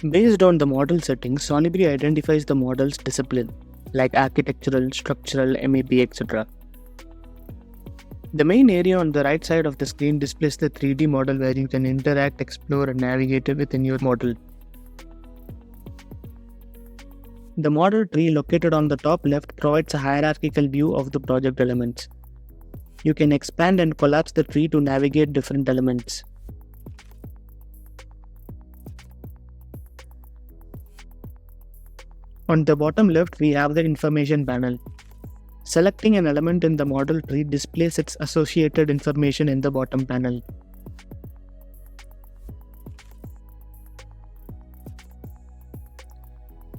Based on the model settings, Solibri identifies the model's discipline, like architectural, structural, MEP, etc. The main area on the right side of the screen displays the 3D model where you can interact, explore, and navigate within your model. The model tree located on the top left provides a hierarchical view of the project elements. You can expand and collapse the tree to navigate different elements. On the bottom left, we have the information panel. Selecting an element in the model tree displays its associated information in the bottom panel.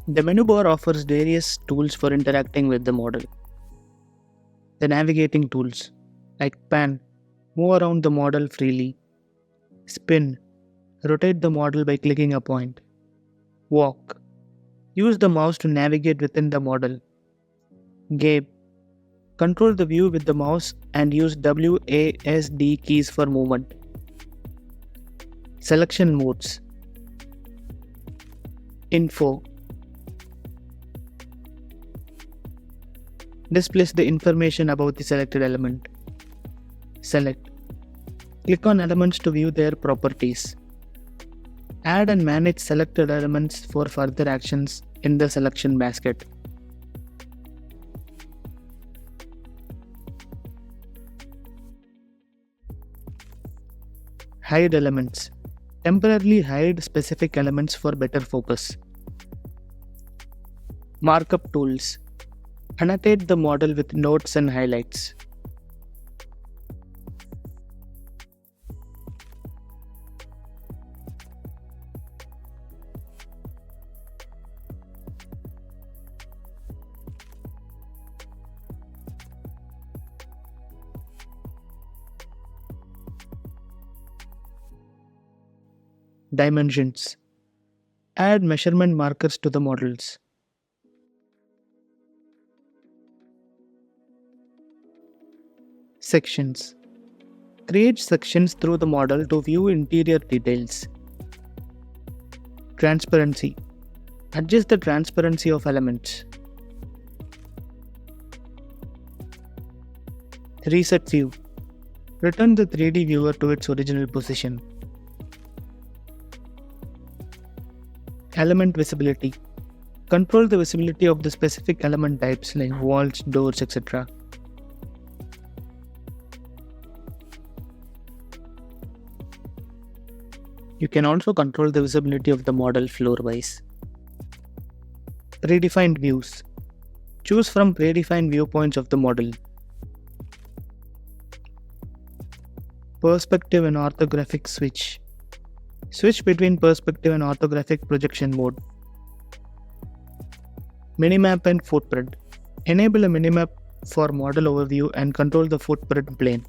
The menu bar offers various tools for interacting with the model. The navigating tools, like pan, move around the model freely. Spin, rotate the model by clicking a point. Walk, use the mouse to navigate within the model. Gape, control the view with the mouse and use WASD keys for movement. Selection modes. Info, displays the information about the selected element. Select, click on elements to view their properties. Add and manage selected elements for further actions in the selection basket. Hide elements. Temporarily hide specific elements for better focus. Markup tools. Annotate the model with notes and highlights. Dimensions. Add measurement markers to the models. Sections. Create sections through the model to view interior details. Transparency. Adjust the transparency of elements. Reset view. Return the 3D viewer to its original position. Element visibility. Control the visibility of the specific element types like walls, doors, etc. You can also control the visibility of the model floor-wise. Predefined views. Choose from predefined viewpoints of the model. Perspective and orthographic switch. Switch between perspective and orthographic projection mode. Minimap and footprint. Enable a minimap for model overview and control the footprint plane.